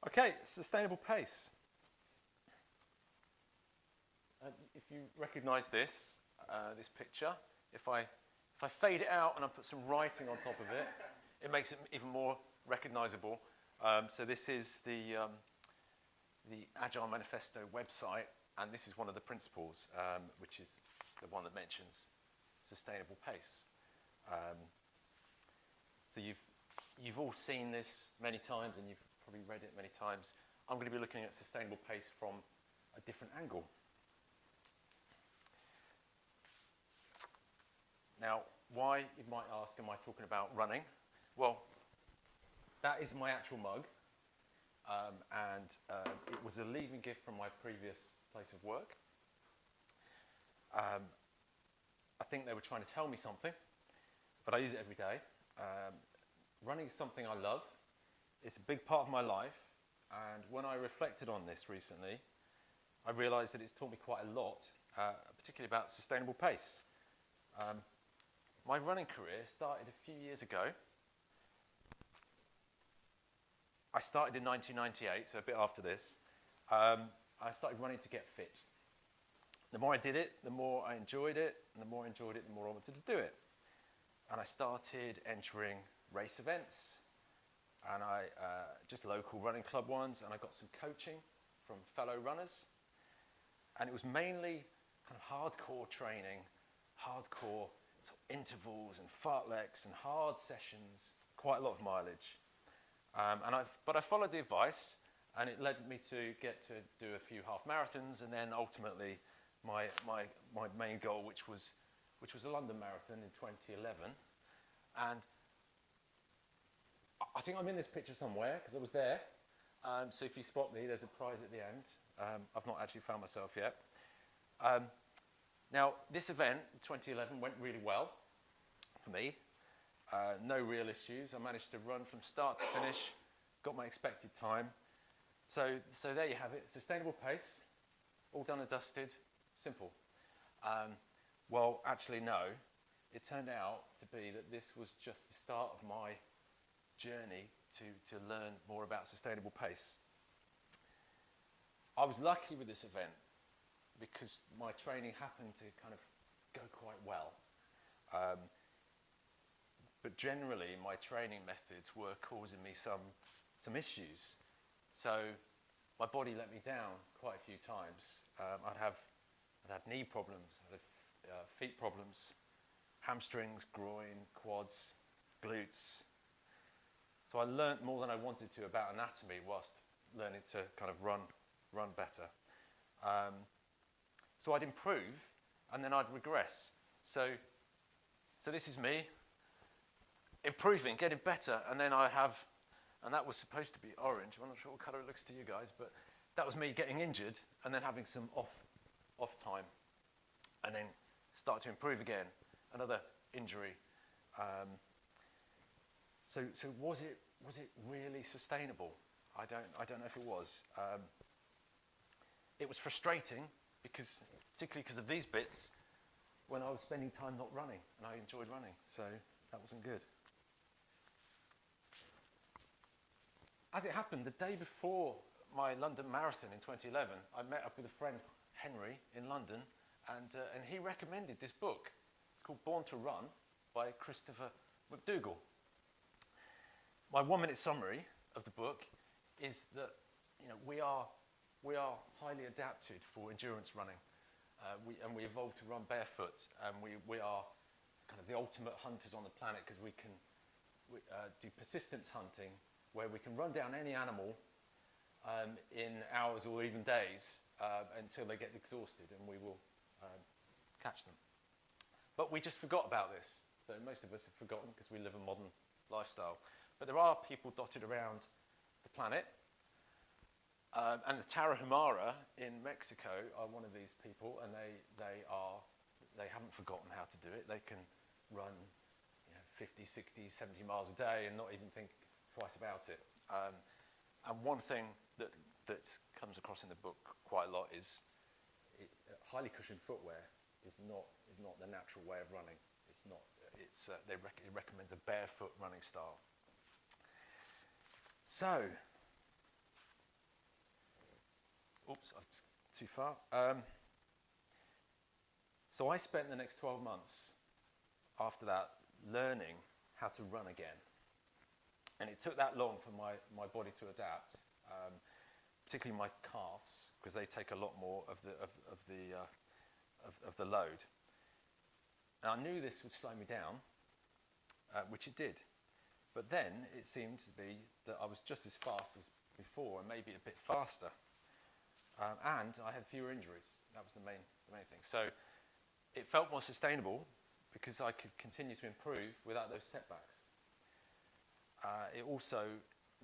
Okay, sustainable pace. If you recognise this picture, if I fade it out and I put some writing on top of it, it makes it even more recognisable. So this is the Agile Manifesto website, and this is one of the principles, which is the one that mentions sustainable pace. So you've all seen this many times, and you've probably read it many times. I'm going to be looking at sustainable pace from a different angle. Now, why, you might ask, am I talking about running? Well, that is my actual mug, and it was a leaving gift from my previous place of work. I think they were trying to tell me something, but I use it every day. Running is something I love. It's a big part of my life, and when I reflected on this recently, I realised that it's taught me quite a lot, particularly about sustainable pace. My running career started a few years ago. I started in 1998, so a bit after this. I started running to get fit. The more I did it, the more I enjoyed it, and the more I enjoyed it, the more I wanted to do it. And I started entering race events, and just local running club ones, and I got some coaching from fellow runners. And it was mainly kind of hardcore training, hardcore sort of intervals and fartleks and hard sessions, quite a lot of mileage. But I followed the advice, and it led me to get to do a few half marathons, and then ultimately my main goal, which was a London Marathon in 2011. And I think I'm in this picture somewhere because I was there. So if you spot me, there's a prize at the end. I've not actually found myself yet. Now, this event in 2011 went really well for me. No real issues. I managed to run from start to finish, got my expected time. So there you have it. Sustainable pace, all done and dusted, simple. Well, actually, no. It turned out to be that this was just the start of my journey to learn more about sustainable pace. I was lucky with this event because my training happened to kind of go quite well. But generally, my training methods were causing me some issues. So my body let me down quite a few times. I'd had knee problems, I'd had feet problems, hamstrings, groin, quads, glutes. So I learnt more than I wanted to about anatomy whilst learning to kind of run better. So I'd improve, and then I'd regress. So this is me improving, getting better, and then and that was supposed to be orange. I'm not sure what colour it looks to you guys, but that was me getting injured and then having some off time, and then start to improve again. Another injury. So was it really sustainable? I don't know if it was. It was frustrating particularly because of these bits, when I was spending time not running, and I enjoyed running, so that wasn't good. As it happened, the day before my London Marathon in 2011, I met up with a friend, Henry, in London, and he recommended this book. It's called Born to Run by Christopher McDougall. My 1-minute summary of the book is that we are highly adapted for endurance running. We evolved to run barefoot, and we are kind of the ultimate hunters on the planet because we can do persistence hunting, where we can run down any animal in hours or even days until they get exhausted, and we will catch them. But we just forgot about this. So most of us have forgotten because we live a modern lifestyle. But there are people dotted around the planet. And the Tarahumara in Mexico are one of these people, and they haven't forgotten how to do it. They can run 50, 60, 70 miles a day and not even think twice about it. And one thing that comes across in the book quite a lot is highly cushioned footwear is not the natural way of running. It's not. It recommends a barefoot running style. So Oops, too far. So I spent the next 12 months after that learning how to run again. And it took that long for my body to adapt, particularly my calves, because they take a lot more of the load. And I knew this would slow me down, which it did. But then it seemed to be that I was just as fast as before, and maybe a bit faster. And I had fewer injuries. That was the main thing. So it felt more sustainable because I could continue to improve without those setbacks. It also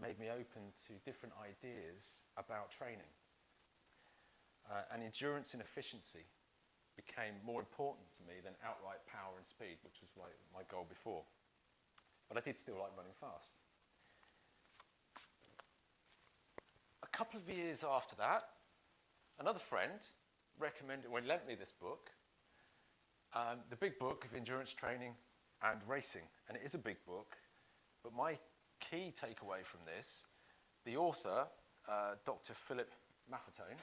made me open to different ideas about training. And endurance and efficiency became more important to me than outright power and speed, which was my goal before. But I did still like running fast. A couple of years after that, another friend lent me this book, the big book of endurance training and racing. And it is a big book, but my key takeaway from this, the author, Dr. Philip Maffetone,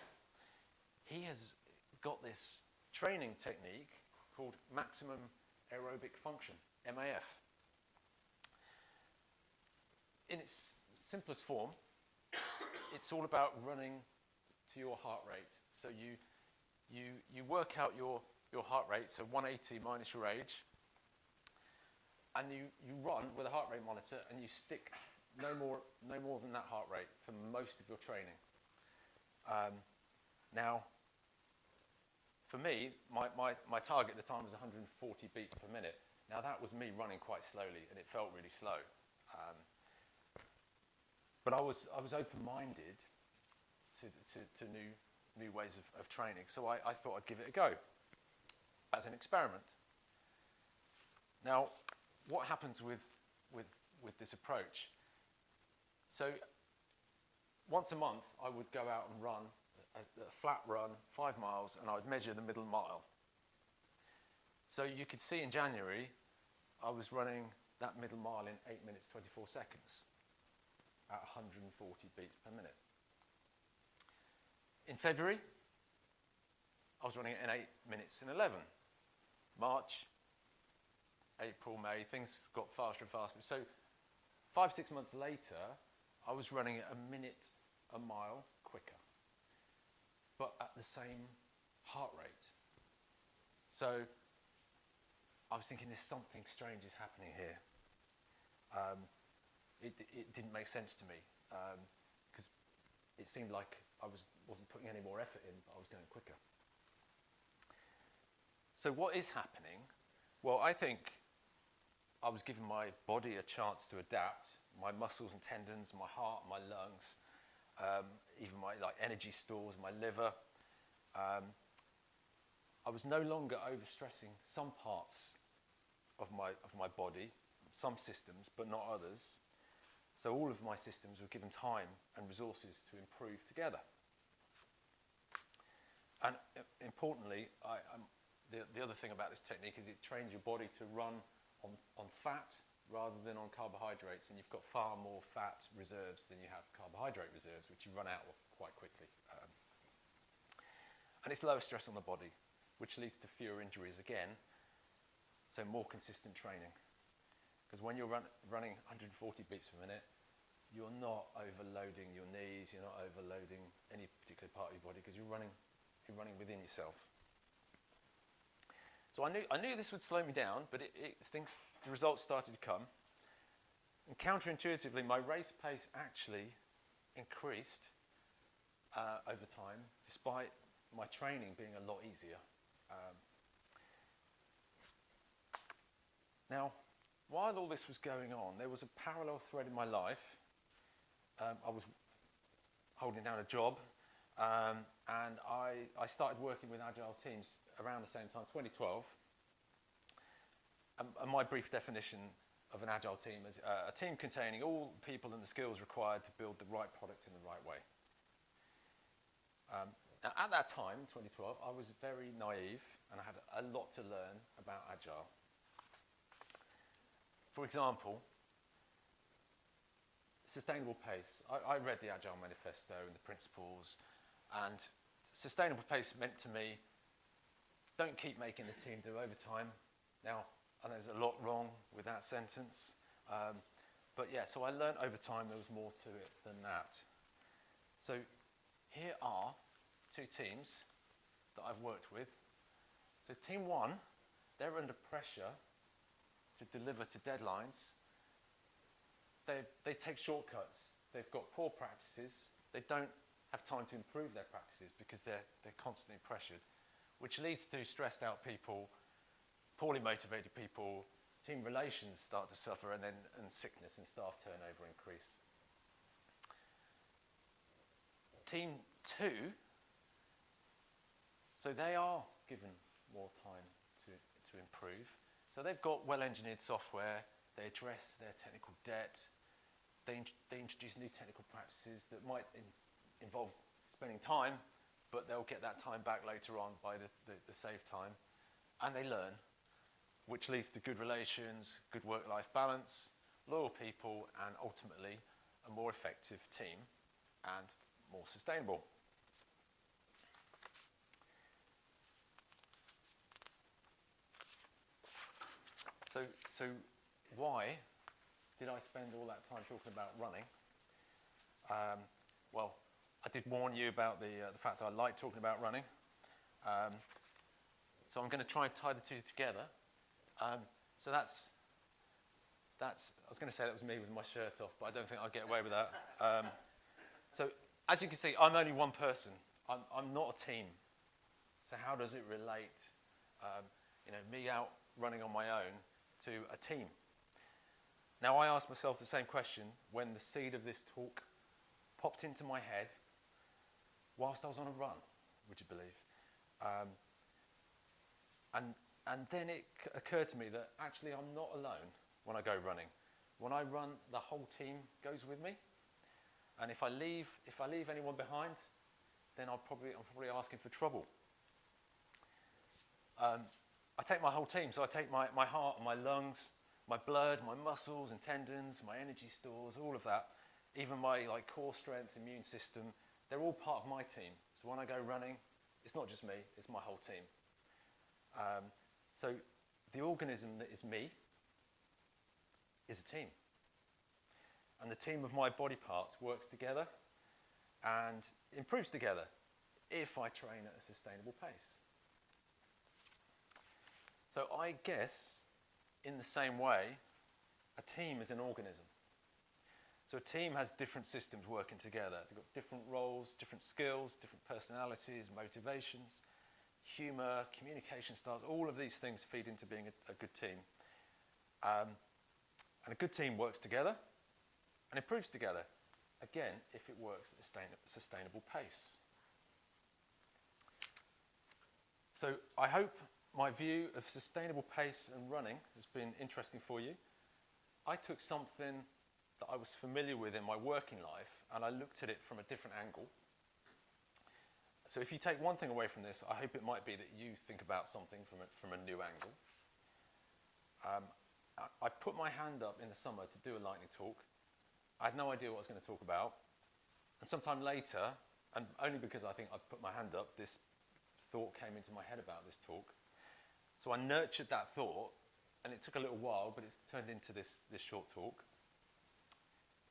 he has got this training technique called maximum aerobic function, MAF. In its simplest form, it's all about running to your heart rate. So you work out your heart rate, so 180 minus your age, and you run with a heart rate monitor, and you stick no more than that heart rate for most of your training. Now, for me, my target at the time was 140 beats per minute. Now, that was me running quite slowly, and it felt really slow. But I was open-minded to new ways of training, so I thought I'd give it a go as an experiment. Now, what happens with this approach? So once a month, I would go out and run a flat run, 5 miles, and I would measure the middle mile. So you could see in January, I was running that middle mile in 8 minutes 24 seconds at 140 beats per minute. In February, I was running it in 8 minutes and 11. March, April, May, things got faster and faster. So 5-6 months later, I was running it a minute a mile quicker, but at the same heart rate. So I was thinking, there's something strange is happening here. It didn't make sense to me because it seemed like I wasn't putting any more effort in, but I was going quicker. So what is happening? Well, I think I was giving my body a chance to adapt, my muscles and tendons, my heart, my lungs, even my energy stores, my liver. I was no longer overstressing some parts of my body, some systems, but not others. So all of my systems were given time and resources to improve together. And importantly, the other thing about this technique is it trains your body to run on fat rather than on carbohydrates, and you've got far more fat reserves than you have carbohydrate reserves, which you run out of quite quickly. And it's lower stress on the body, which leads to fewer injuries again, so more consistent training. Because when you're running 140 beats per minute, you're not overloading your knees, you're not overloading any particular part of your body, because you're running within yourself. So I knew this would slow me down, but the results started to come. And counterintuitively, my race pace actually increased over time, despite my training being a lot easier. Now, while all this was going on, there was a parallel thread in my life. I was holding down a job, and I started working with Agile teams around the same time, 2012. And my brief definition of an Agile team is a team containing all people and the skills required to build the right product in the right way. Now, at that time, 2012, I was very naive, and I had a lot to learn about Agile. For example, sustainable pace. I read the Agile Manifesto and the principles, And sustainable pace meant to me, don't keep making the team do overtime. Now, I know there's a lot wrong with that sentence. But yeah, so I learned over time there was more to it than that. So here are two teams that I've worked with. So team one, they're under pressure to deliver to deadlines. They take shortcuts. They've got poor practices. They don't have time to improve their practices because they're constantly pressured, which leads to stressed out people, poorly motivated people. Team relations start to suffer, and sickness and staff turnover increase. Team two, so they are given more time to improve. So they've got well-engineered software. They address their technical debt. They introduce new technical practices that might involve spending time, but they'll get that time back later on by the saved time. And they learn, which leads to good relations, good work-life balance, loyal people, and ultimately a more effective team and more sustainable. So why did I spend all that time talking about running? Well, I did warn you about the fact that I like talking about running. So I'm going to try and tie the two together. So that's. I was going to say that was me with my shirt off, but I don't think I'll get away with that. So as you can see, I'm only one person. I'm not a team. So how does it relate? Me out running on my own to a team. Now I asked myself the same question when the seed of this talk popped into my head whilst I was on a run, would you believe? And then it occurred to me that actually I'm not alone when I go running. When I run, the whole team goes with me. And if I leave anyone behind, then I'm probably asking for trouble. I take my whole team, so I take my heart and my lungs, my blood, my muscles and tendons, my energy stores, all of that, even my core strength, immune system, they're all part of my team. So when I go running, it's not just me, it's my whole team. So the organism that is me is a team. And the team of my body parts works together and improves together if I train at a sustainable pace. So I guess, in the same way, a team is an organism. So a team has different systems working together. They've got different roles, different skills, different personalities, motivations, humour, communication styles. All of these things feed into being a good team. And a good team works together and improves together, again, if it works at a sustainable pace. So I hope my view of sustainable pace and running has been interesting for you. I took something that I was familiar with in my working life and I looked at it from a different angle. So if you take one thing away from this, I hope it might be that you think about something from a new angle. I put my hand up in the summer to do a lightning talk. I had no idea what I was going to talk about. And sometime later, and only because I think I put my hand up, this thought came into my head about this talk. So I nurtured that thought, and it took a little while, but it's turned into this short talk.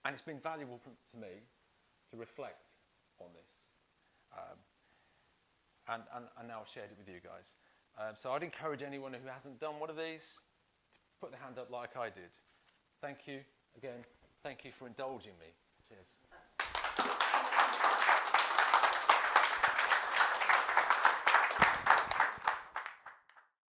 And it's been valuable to me to reflect on this. And now I've shared it with you guys. So I'd encourage anyone who hasn't done one of these to put their hand up like I did. Thank you again. Thank you for indulging me. Cheers.